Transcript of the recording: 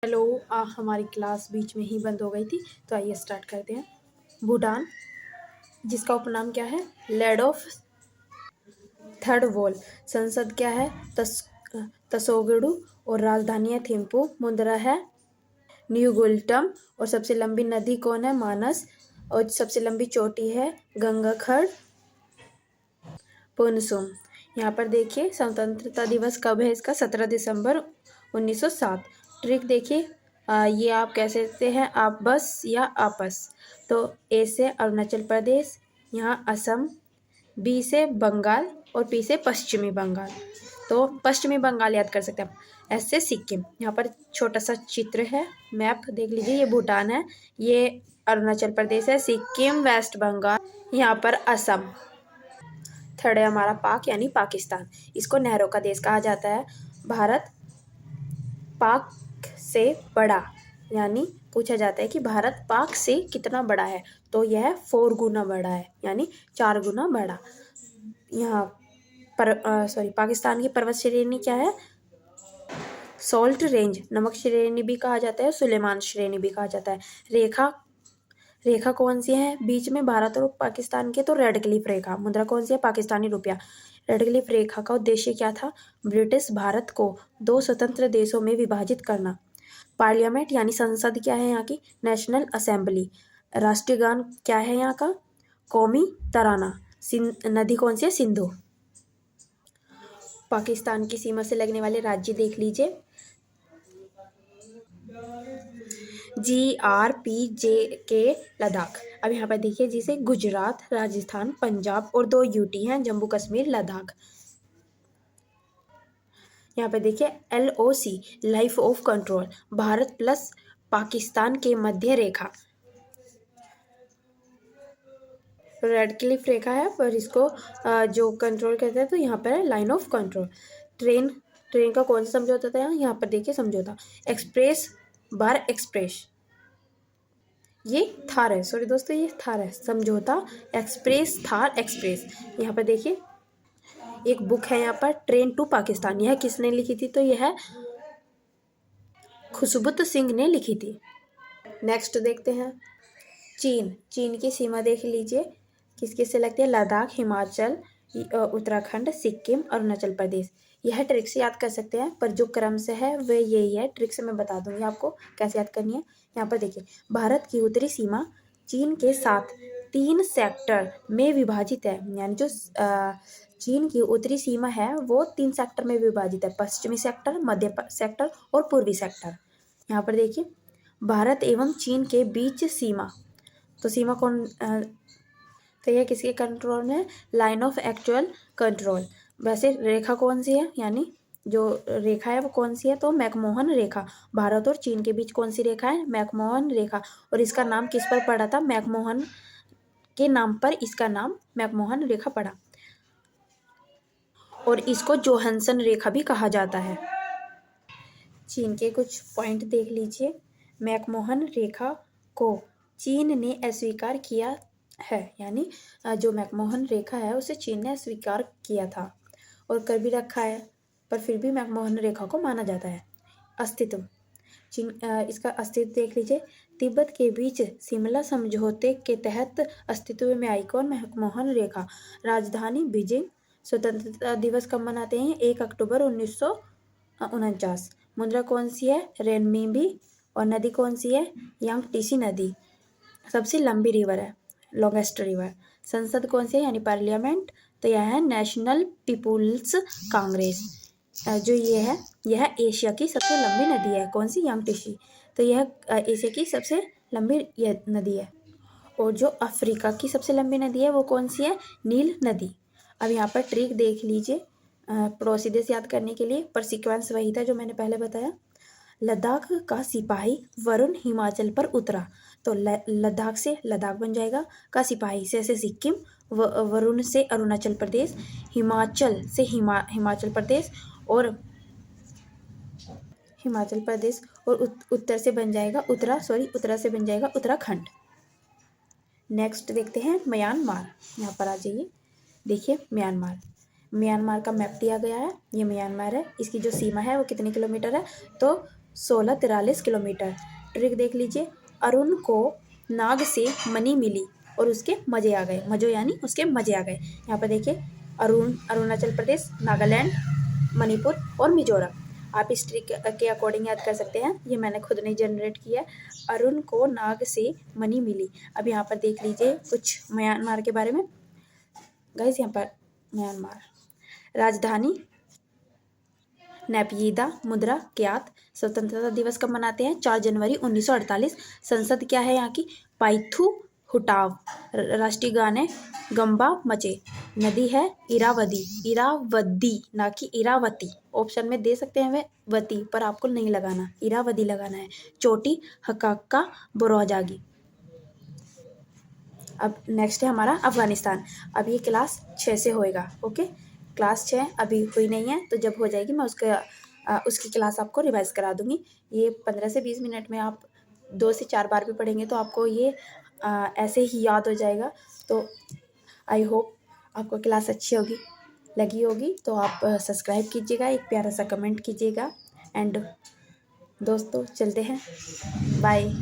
Hello. हमारी class बीच में ही बंद हो गई थी, तो आइए स्टार्ट करते हैं। भूटान, जिसका उपनाम क्या है? Land of third wall. संसद क्या है? तसोगुडू। और राजधानी है थिम्पू। मुद्रा है न्यू गुल्टम। और सबसे लंबी नदी कौन है? मानस। और सबसे लंबी चोटी है गंगाखड़ पुनसुम। यहाँ पर देखिए, स्वतंत्रता दिवस कब है इसका? 17 दिसंबर 1907। ट्रिक देखिए, ये आप कह सकते हैं आप बस या आपस। तो ए से अरुणाचल प्रदेश, यहाँ असम, बी से बंगाल और पी से पश्चिमी बंगाल। तो पश्चिमी बंगाल याद कर सकते हैं आप। एस से सिक्किम। यहाँ पर छोटा सा चित्र है, मैप देख लीजिए। ये भूटान है, ये अरुणाचल प्रदेश है, सिक्किम वेस्ट बंगाल, यहाँ पर असम। थर्ड है हमारा पाक यानी पाकिस्तान। इसको नहरों का देश कहा जाता है। भारत पाक से बड़ा, यानी पूछा जाता है कि भारत पाक से कितना बड़ा है, तो यह 4 गुना बड़ा है, यानी 4 गुना बड़ा। यहाँ पर पाकिस्तान की पर्वत श्रेणी क्या है? Salt range. नमक श्रेणी भी कहा जाता है, सुलेमान श्रेणी भी कहा जाता है। रेखा रेखा कौन सी है बीच में भारत और पाकिस्तान के? तो रेड क्लिफ रेखा। मुद्रा कौन सी है? पाकिस्तानी रुपया। रेड क्लिफ रेखा का उद्देश्य क्या था? ब्रिटिश भारत को 2 स्वतंत्र देशों में विभाजित करना। पार्लियामेंट यानी संसद क्या है यहाँ की? National assembly. राष्ट्रीय गान क्या है यहाँ का? कौमी तराना। नदी कौन सी है? सिंधु। पाकिस्तान की सीमा से लगने वाले राज्य देख लीजिए। GRPJK लद्दाख। अब यहाँ पर देखिए, जिसे गुजरात, राजस्थान, पंजाब और 2 यूटी हैं, जम्मू कश्मीर, लद्दाख। यहाँ पर देखिए LOC life of control, Bharat plus Pakistan के मध्य रेखा। रेड क्लिफ रेखा है, पर इसको जो कंट्रोल करते हैं, तो यहाँ पर है लाइन ऑफ कंट्रोल। ट्रेन का कौन सा समझौता था? यहाँ पर देखिए समझौता एक्सप्रेस बार एक्सप्रेस। ये थार है, सॉरी दोस्तों, ये थार है। समझौता एक्सप्रेस थार एक्सप्रेस। यहाँ पर देखिए एक बुक है यहाँ पर, ट्रेन टू पाकिस्तान। यह किसने लिखी थी? तो यह खुशबुत सिंह ने लिखी थी। नेक्स्ट देखते हैं चीन की सीमा देख लीजिए, किस किस से लगती है? लद्दाख, हिमाचल, उत्तराखंड, सिक्किम, अरुणाचल प्रदेश। यह ट्रिक से याद कर सकते हैं, पर जो क्रम से है वह यही है। ट्रिक से मैं बता दूंगी आपको कैसे याद करनी है। यहाँ पर देखिए, भारत की उत्तरी सीमा चीन के साथ 3 सेक्टर में विभाजित है। यानी जो चीन की उत्तरी सीमा है वो 3 सेक्टर में विभाजित है। पश्चिमी सेक्टर, मध्य सेक्टर और पूर्वी सेक्टर। यहाँ पर देखिए, भारत एवं चीन के बीच सीमा, तो सीमा कौन तो यह किसके कंट्रोल में? Line of actual control. वैसे रेखा कौन सी है, यानी जो रेखा है वो कौन सी है? तो मैकमोहन रेखा। भारत और चीन के बीच कौन सी रेखा है? मैकमोहन रेखा। और इसका नाम किस पर पड़ा था? मैकमोहन के नाम पर इसका नाम मैकमोहन रेखा पड़ा। और इसको जोहानसन रेखा भी कहा जाता है। चीन के कुछ पॉइंट देख लीजिए। मैकमोहन रेखा को चीन ने अस्वीकार किया है, यानी जो मैकमोहन रेखा है उसे चीन ने अस्वीकार किया था और कर भी रखा है, पर फिर भी मैकमोहन रेखा को माना जाता है। अस्तित्व चीन इसका अस्तित्व देख लीजिए। तिब्बत के बीच शिमला समझौते के तहत अस्तित्व में आई कौन? मैकमोहन रेखा। राजधानी बीजिंग। स्वतंत्रता दिवस कब मनाते हैं? 1 अक्टूबर 1949। मुद्रा कौन सी है? रेनमिनबी। और नदी कौन सी है? यांगटीसी नदी। सबसे लंबी रिवर है, लॉन्गेस्ट रिवर। संसद कौन सी है, यानी पार्लियामेंट? तो यह है नेशनल पीपुल्स कांग्रेस। जो ये है, यह एशिया की सबसे लंबी नदी है। कौन सी? यांगटीसी। तो यह एशिया की सबसे लंबी नदी है। और जो अफ्रीका की सबसे लंबी नदी है वो कौन सी है? नील नदी। अब यहाँ पर ट्रिक देख लीजिए पड़ोसी देश याद करने के लिए, पर सीक्वेंस वही था जो मैंने पहले बताया। लद्दाख का सिपाही वरुण हिमाचल पर उतरा, तो लद्दाख से लद्दाख बन जाएगा। का सिपाही से ऐसे सिक्किम, वरुण से अरुणाचल प्रदेश, हिमाचल से हिमाचल प्रदेश और उत्तर से बन जाएगा उत्तरा से बन जाएगा उत्तराखंड। नेक्स्ट देखते हैं म्यांमार। यहाँ पर आ जाइए, देखिए म्यांमार का मैप दिया गया है। ये म्यांमार है, इसकी जो सीमा है वो कितने किलोमीटर है? तो 1643 किलोमीटर। ट्रिक देख लीजिए, अरुण को नाग से मनी मिली और उसके मज़े आ गए। मज़ो यानी उसके मज़े आ गए। यहाँ पर देखिए, अरुण अरुणाचल प्रदेश, नागालैंड, मणिपुर और मिजोरम। आप इस ट्रिक के अकॉर्डिंग याद कर सकते हैं, ये मैंने खुद नहीं जनरेट किया है। अरुण को नाग से मनी मिली। अब यहाँ पर देख लीजिए कुछ म्यांमार के बारे में। गाइस यहाँ पर म्यांमार, राजधानी नेपियदा, मुद्रा क्यात। स्वतंत्रता दिवस कब मनाते हैं? 4 जनवरी 1948। संसद क्या है यहाँ की? पाइथु हुटाव। राष्ट्रीय गान है गंबा मचे। नदी है इरावदी, इरावदी ना कि इरावती। ऑप्शन में दे सकते हैं वे वती, पर आपको नहीं लगाना, इरावदी लगाना है। चोटी हकाका बोरोजागी। अब नेक्स्ट है हमारा अफगानिस्तान। अब ये क्लास 6 से होएगा। ओके, क्लास 6 अभी हुई नहीं है, तो जब हो जाएगी मैं उसकी क्लास आपको रिवाइज करा दूंगी। ये 15 से 20 मिनट में आप 2 से 4 बार भी पढ़ेंगे तो आपको ये ऐसे ही याद हो जाएगा। तो आई होप आपको क्लास अच्छी होगी लगी होगी। तो आप सब्सक्राइब कीजिएगा, एक प्यारा सा कमेंट कीजिएगा। एंड दोस्तों चलते हैं, बाय।